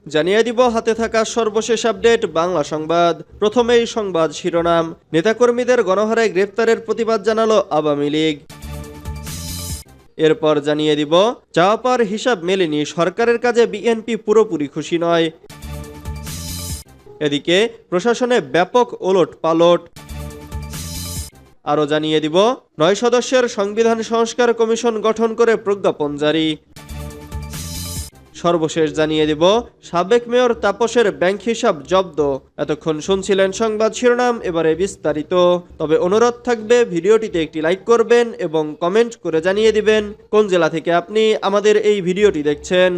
জানিয়ে দিব হাতে থাকা সর্বশেষ আপডেট বাংলা সংবাদ। প্রথমেই সংবাদ শিরোনাম। নেতাকর্মীদের গণহারে গ্রেফতারের প্রতিবাদ জানালো আওয়ামী লীগ। এরপর জানিয়ে দিব চাওয়া পাওয়ার হিসাব মেলেনি, সরকারের কাজে বিএনপি পুরোপুরি খুশি নয়। এদিকে প্রশাসনে ব্যাপক ওলটপালট। আরও জানিয়ে দিব ৯ সদস্যের সংবিধান সংস্কার কমিশন গঠন করে প্রজ্ঞাপন জারি। সর্বশেষ জানিয়ে দিব সাবেক মেয়র তাপসের ব্যাংক হিসাব জব্দ। এতক্ষণ শুনছিলেন সংবাদ শিরোনাম, এবারে বিস্তারিত। তবে অনুরোধ থাকবে ভিডিওটিতে একটি লাইক করবেন এবং কমেন্ট করে জানিয়ে দিবেন কোন জেলা থেকে আপনি আমাদের এই ভিডিওটি দেখছেন।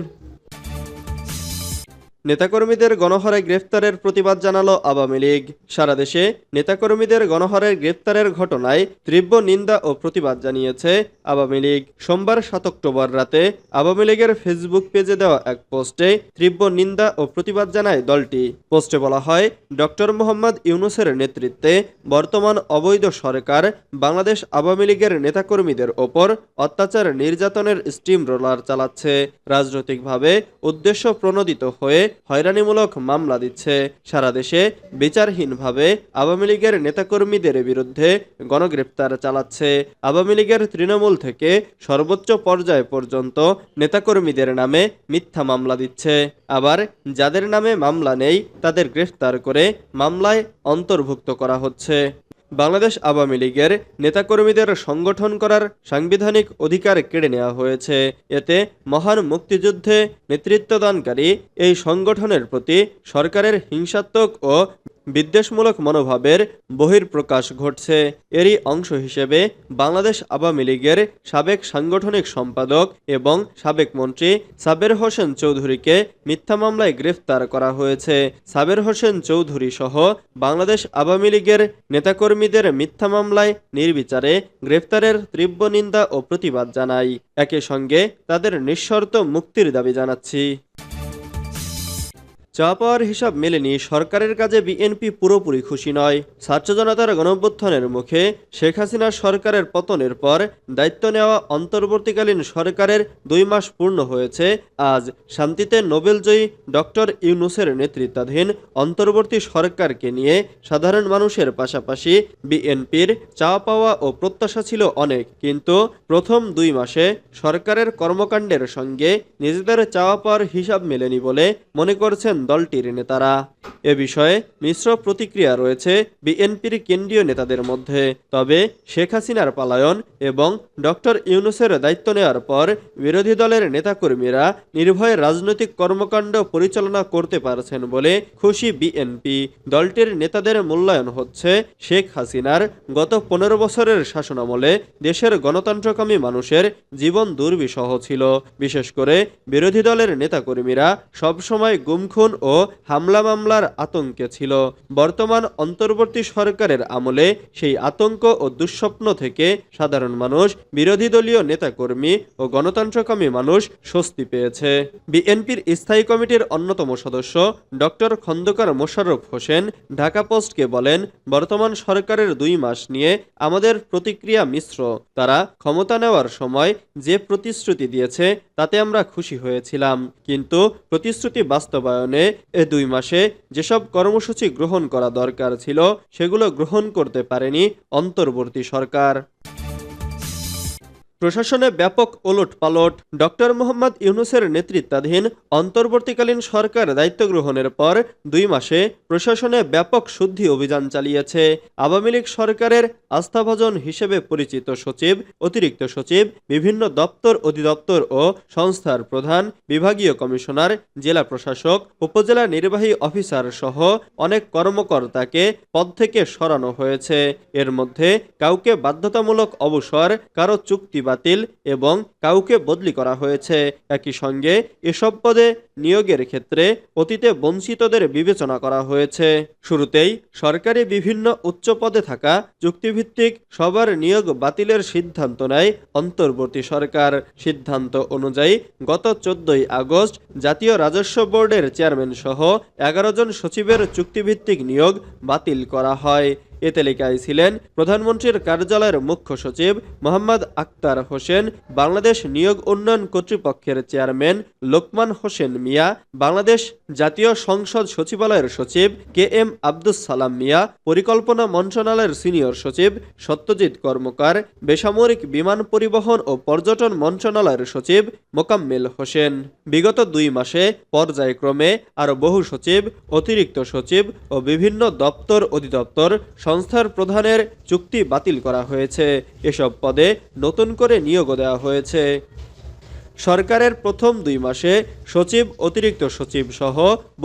নেতাকর্মীদের গণহারে গ্রেফতারের প্রতিবাদ জানালো আওয়ামী লীগ। সারা দেশে নেতাকর্মীদের গণহারে গ্রেফতারের ঘটনায় তীব্র নিন্দা ও প্রতিবাদ জানিয়েছে আওয়ামী লীগ। সোমবার ৭ অক্টোবর রাতে আওয়ামী লীগের ফেসবুক পেজে দেওয়া এক পোস্টে তীব্র নিন্দা ও প্রতিবাদ জানায় দলটি। পোস্টে বলা হয়, ডক্টর মোহাম্মদ ইউনূসের নেতৃত্বে বর্তমান অবৈধ সরকার বাংলাদেশ আওয়ামী লীগের নেতাকর্মীদের ওপর অত্যাচার নির্যাতনের স্টিম রোলার চালাচ্ছে, রাজনৈতিকভাবে উদ্দেশ্য প্রণোদিত হয়ে হয়রানিমূলক মামলা দিচ্ছে, সারা দেশে বিচারহীনভাবে আওয়ামী লীগের নেতাকর্মীদের বিরুদ্ধে গণগ্রেফতার চালাচ্ছে। আওয়ামী লীগের তৃণমূল থেকে সর্বোচ্চ পর্যায় পর্যন্ত নেতাকর্মীদের নামে মিথ্যা মামলা দিচ্ছে। আবার যাদের নামে মামলা নেই তাদের গ্রেফতার করে মামলায় অন্তর্ভুক্ত করা হচ্ছে। বাংলাদেশ আওয়ামী লীগের নেতাকর্মীদের সংগঠন করার সাংবিধানিক অধিকার কেড়ে নেওয়া হয়েছে। এতে মহান মুক্তিযুদ্ধে নেতৃত্বদানকারী এই সংগঠনের প্রতি সরকারের হিংসাত্মক ও বিদ্বেষমূলক মনোভাবের বহিঃপ্রকাশ ঘটছে। এরই অংশ হিসেবে বাংলাদেশ আওয়ামী লীগের সাবেক সাংগঠনিক সম্পাদক এবং সাবেক মন্ত্রী সাবের হোসেন চৌধুরীকে মিথ্যা মামলায় গ্রেফতার করা হয়েছে। সাবের হোসেন চৌধুরী সহ বাংলাদেশ আওয়ামী লীগের নেতাকর্মীদের মিথ্যা মামলায় নির্বিচারে গ্রেফতারের তীব্র নিন্দা ও প্রতিবাদ জানাই। একই সঙ্গে তাদের নিঃশর্ত মুক্তির দাবি জানাচ্ছি। চাওয়া পাওয়ার হিসাব মেলেনি, সরকারের কাজে বিএনপি পুরোপুরি খুশি নয়। ছাত্র জনতার গণঅভ্যুত্থানের মুখে শেখ হাসিনা সরকারের পতনের পর দায়িত্ব নেওয়া অন্তর্বর্তীকালীন সরকারের ২ মাস পূর্ণ হয়েছে। আজ শান্তিতে নোবেলজয়ী ডক্টর ইউনূসের নেতৃত্বাধীন অন্তর্বর্তী সরকারকে নিয়ে সাধারণ মানুষের পাশাপাশি বিএনপির চাওয়া পাওয়া ও প্রত্যাশা ছিল অনেক, কিন্তু প্রথম ২ মাসে সরকারের কর্মকাণ্ডের সঙ্গে নিজেদের চাওয়া পাওয়ার হিসাব মেলেনি বলে মনে করছেন দলটির নেতারা। এ বিষয়ে মিশ্র প্রতিক্রিয়া রয়েছে বিএনপির কেন্দ্রীয় নেতাদের মধ্যে। তবে শেখ হাসিনার পলায়ন এবং ডক্টর ইউনূসের দায়িত্ব নেওয়ার পর বিরোধী দলের নেতাকর্মীরা নির্ভয়ে রাজনৈতিক কর্মকাণ্ড পরিচালনা করতে পারছেন বলে খুশি বিএনপি। দলটির নেতাদের মূল্যায়ন হচ্ছে, শেখ হাসিনার গত ১৫ বছরের শাসনামলে দেশের গণতন্ত্রকামী মানুষের জীবন দুর্বিষহ ছিল। বিশেষ করে বিরোধী দলের নেতাকর্মীরা সবসময় গুমখুন ও হামলা মামলার আতঙ্কে ছিল। বর্তমান অন্তর্বর্তী সরকারের আমলে সেই আতঙ্ক ও দুঃস্বপ্ন থেকে সাধারণ মানুষ, বিরোধী দলীয় নেতাকর্মী ও গণতন্ত্রকামী মানুষ স্বস্তি পেয়েছে। বিএনপির স্থায়ী কমিটির অন্যতম সদস্য ডক্টর খন্দকার মোশাররফ হোসেন ঢাকা পোস্টকে বলেন, বর্তমান সরকারের ২ মাস নিয়ে আমাদের প্রতিক্রিয়া মিশ্র। তারা ক্ষমতা নেওয়ার সময় যে প্রতিশ্রুতি দিয়েছে তাতে আমরা খুশি হয়েছিলাম, কিন্তু প্রতিশ্রুতি বাস্তবায়নে এ ২ মাসে যেসব কর্মসূচি গ্রহণ করা দরকার ছিল সেগুলো গ্রহণ করতে পারেনি অন্তর্বর্তী সরকার। প্রশাসনে ব্যাপক ওলটপালট। ডক্টর মোহাম্মদ ইউনূসের নেতৃত্বাধীন অন্তর্বর্তীকালীন সরকার দায়িত্ব গ্রহণের পর ২ মাসে প্রশাসনে ব্যাপক শুদ্ধি অভিযান চালিয়েছে। আওয়ামী লীগ সরকারের আস্থাভাজন হিসেবে পরিচিত সচিব, অতিরিক্ত সচিব, বিভিন্ন দপ্তর, অধিদপ্তর ও সংস্থার প্রধান, বিভাগীয় কমিশনার, জেলা প্রশাসক, উপজেলা নির্বাহী অফিসার সহ অনেক কর্মকর্তাকে পদ থেকে সরানো হয়েছে। এর মধ্যে কাউকে বাধ্যতামূলক অবসর, কারো চুক্তি বাতিল এবং কাউকে বদলি করা হয়েছে। একই সঙ্গে এসব পদে নিয়োগের ক্ষেত্রে অতীতে বঞ্চিতদের বিবেচনা করা হয়েছে। শুরুতেই সরকারি বিভিন্ন উচ্চ পদে থাকা চুক্তিভিত্তিক সবার নিয়োগ বাতিলের সিদ্ধান্ত নেয় অন্তর্বর্তী সরকার। সিদ্ধান্ত অনুযায়ী গত ১৪ আগস্ট জাতীয় রাজস্ব বোর্ডের চেয়ারম্যান সহ ১১ জন সচিবের চুক্তিভিত্তিক নিয়োগ বাতিল করা হয়। এ তালিকায় ছিলেন প্রধানমন্ত্রীর কার্যালয়ের মুখ্য সচিব মোহাম্মদ আক্তার হোসেন, বাংলাদেশ নিয়োগ উন্নয়ন কর্তৃপক্ষের চেয়ারম্যান লোকমান হোসেন মিয়া, বাংলাদেশ জাতীয় সংসদ সচিবালয়ের সচিব KM আব্দুস সালাম মিয়া, পরিকল্পনা মন্ত্রণালয়ের সিনিয়র সচিব সত্যজিৎ কর্মকার, বেসামরিক বিমান পরিবহন ও পর্যটন মন্ত্রণালয়ের সচিব মোকাম্মেল হোসেন। বিগত 2 মাসে পর্যায়ক্রমে আরও বহু সচিব, অতিরিক্ত সচিব ও বিভিন্ন দপ্তর অধিদপ্তর সংস্থার প্রধানের চুক্তি বাতিল করা হয়েছে। এসব পদে নতুন করে নিয়োগও দেওয়া হয়েছে। সরকারের প্রথম 2 মাসে সচিব, অতিরিক্ত সচিব সহ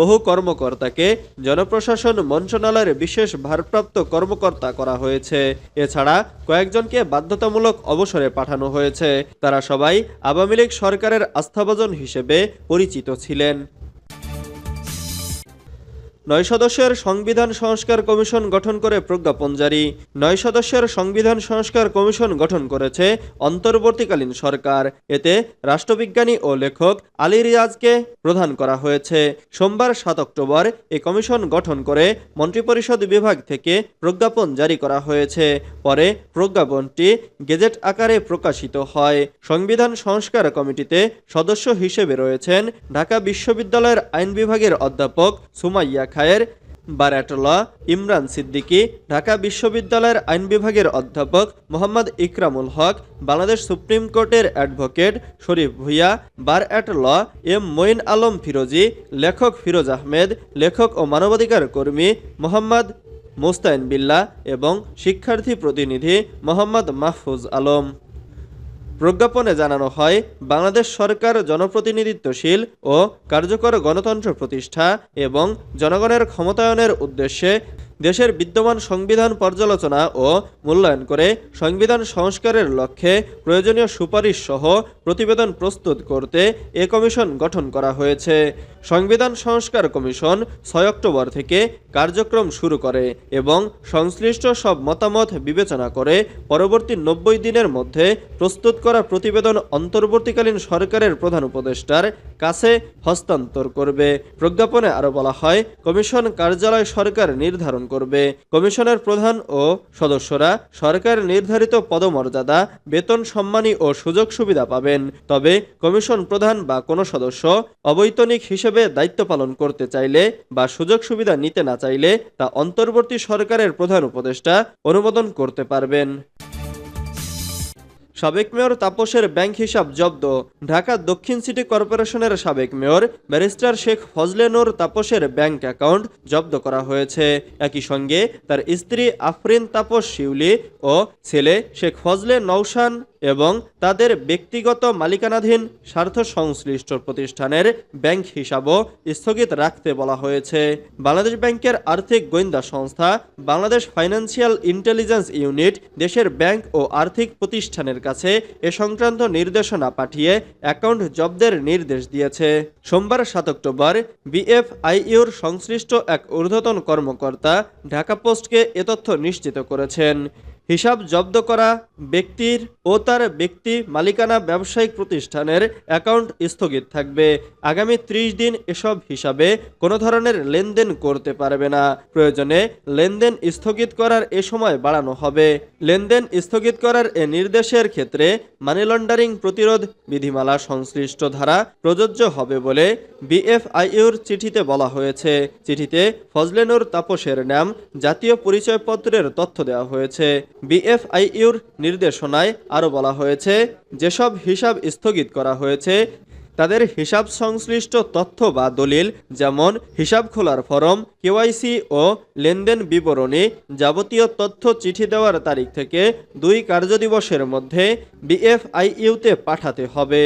বহু কর্মকর্তাকে জনপ্রশাসন মন্ত্রণালয়ের বিশেষ ভারপ্রাপ্ত কর্মকর্তা করা হয়েছে। এছাড়া কয়েকজনকে বাধ্যতামূলক অবসরে পাঠানো হয়েছে। তারা সবাই আওয়ামী লীগ সরকারের আস্থাভাজন হিসেবে পরিচিত ছিলেন। 9 সদস্যের সংবিধান সংস্কার কমিশন গঠন করে প্রজ্ঞাপন জারি। 9 সদস্যের সংবিধান সংস্কার কমিশন গঠন করেছে অন্তর্বর্তীকালীন সরকার। এতে রাষ্ট্রবিজ্ঞানী ও লেখক আলী রিয়াজকে প্রধান করা হয়েছে। সোমবার 7 অক্টোবর এই কমিশন গঠন করে মন্ত্রিপরিষদ বিভাগ থেকে প্রজ্ঞাপন জারি করা হয়েছে। পরে প্রজ্ঞাপনটি গেজেট আকারে প্রকাশিত হয়। সংবিধান সংস্কার কমিটিতে সদস্য হিসেবে রয়েছেন ঢাকা বিশ্ববিদ্যালয়ের আইন বিভাগের অধ্যাপক সুমাইয়া খায়ের, বারআতুল্লাহ, ইমরান সিদ্দিকী, ঢাকা বিশ্ববিদ্যালয়ের আইন বিভাগের অধ্যাপক মোহাম্মদ ইকরামুল হক, বাংলাদেশ সুপ্রিম কোর্টের অ্যাডভোকেট শরীফ ভূঁইয়া, বারআতুল্লাহ M মঈন আলম ফিরোজী, লেখক ফিরোজ আহমেদ, লেখক ও মানবাধিকার কর্মী মোহাম্মদ মোস্তাইন বিল্লাহ এবং শিক্ষার্থী প্রতিনিধি মোহাম্মদ মাহফুজ আলম। প্রজ্ঞাপনে জানানো হয়, বাংলাদেশ সরকার জনপ্রতিনিধিত্বশীল ও কার্যকর গণতন্ত্র প্রতিষ্ঠা এবং জনগণের ক্ষমতায়নের উদ্দেশ্যে দেশের বিদ্যমান সংবিধান পর্যালোচনা ও মূল্যায়ন করে সংবিধান সংস্কারের লক্ষ্যে প্রয়োজনীয় সুপারিশ সহ প্রতিবেদন প্রস্তুত করতে এ কমিশন গঠন করা হয়েছে। সংবিধান সংস্কার কমিশন 6 অক্টোবর থেকে কার্যক্রম শুরু করে এবং সংশ্লিষ্ট সব মতামত বিবেচনা করে পরবর্তী 90 দিনের মধ্যে প্রস্তুত করা প্রতিবেদন অন্তর্বর্তীকালীন সরকারের প্রধান উপদেষ্টার কাছে হস্তান্তর করবে। প্রজ্ঞাপনে আরও বলা হয়, কমিশন কার্যালয় সরকার নির্ধারণ করবে। কমিশনের প্রধান ও সদস্যরা সরকার নির্ধারিত পদমর্যাদা, বেতন, সম্মানী ও সুযোগ সুবিধা পাবেন। তবে কমিশন প্রধান বা কোনো সদস্য অবৈতনিক হিসেবে দায়িত্ব পালন করতে চাইলে বা সুযোগ সুবিধা নিতে না চাইলে তা অন্তর্বর্তী সরকারের প্রধান উপদেষ্টা অনুমোদন করতে পারবেন। সাবেক মেয়র তাপসের ব্যাংক হিসাব জব্দ। ঢাকা দক্ষিণ সিটি কর্পোরেশনের সাবেক mayor barrister Sheikh Fazle Noor তাপসের bank account জব্দ করা হয়েছে। একই সঙ্গে তার স্ত্রী আফরিন তাপস শিউলি ও ছেলে শেখ ফজলে নওশান এবং তাদের ব্যক্তিগত মালিকানাধীন স্বার্থ সংশ্লিষ্ট প্রতিষ্ঠানের ব্যাংক হিসাবও স্থগিত রাখতে বলা হয়েছে। বাংলাদেশ ব্যাংকের আর্থিক গোয়েন্দা সংস্থা বাংলাদেশ ফাইন্যান্সিয়াল ইন্টেলিজেন্স ইউনিট দেশের ব্যাংক ও আর্থিক প্রতিষ্ঠানের কাছে এ সংক্রান্ত নির্দেশনা পাঠিয়ে অ্যাকাউন্ট জব্দের নির্দেশ দিয়েছে। সোমবার 7 অক্টোবর বিএফআইইউর সংশ্লিষ্ট এক ঊর্ধ্বতন কর্মকর্তা ঢাকা পোস্টকে এ তথ্য নিশ্চিত করেছেন। হিসাব জব্দ করা ব্যক্তির ও তার ব্যক্তি মালিকানা ব্যবসায়িক প্রতিষ্ঠানের অ্যাকাউন্ট স্থগিত থাকবে। আগামী 30 দিন এসব হিসাবে কোনো ধরনের লেনদেন করতে পারবে না। প্রয়োজনে লেনদেন স্থগিত করার এ সময় বাড়ানো হবে। লেনদেন স্থগিত করার এ নির্দেশের ক্ষেত্রে মানি লন্ডারিং প্রতিরোধ বিধিমালা সংশ্লিষ্ট ধারা প্রযোজ্য হবে বলে বিএফআইইউর চিঠিতে বলা হয়েছে। চিঠিতে ফজলে নূর তাপসের নাম, জাতীয় পরিচয়পত্রের তথ্য দেওয়া হয়েছে। বিএফআইইউর নির্দেশনায় আরও বলা হয়েছে, যেসব হিসাব স্থগিত করা হয়েছে তাদের হিসাব সংশ্লিষ্ট তথ্য বা দলিল, যেমন হিসাব খোলার ফরম, কেওয়াইসি ও লেনদেন বিবরণী, যাবতীয় তথ্য চিঠি দেওয়ার তারিখ থেকে 2 কার্যদিবসের মধ্যে বিএফআইইউতে পাঠাতে হবে।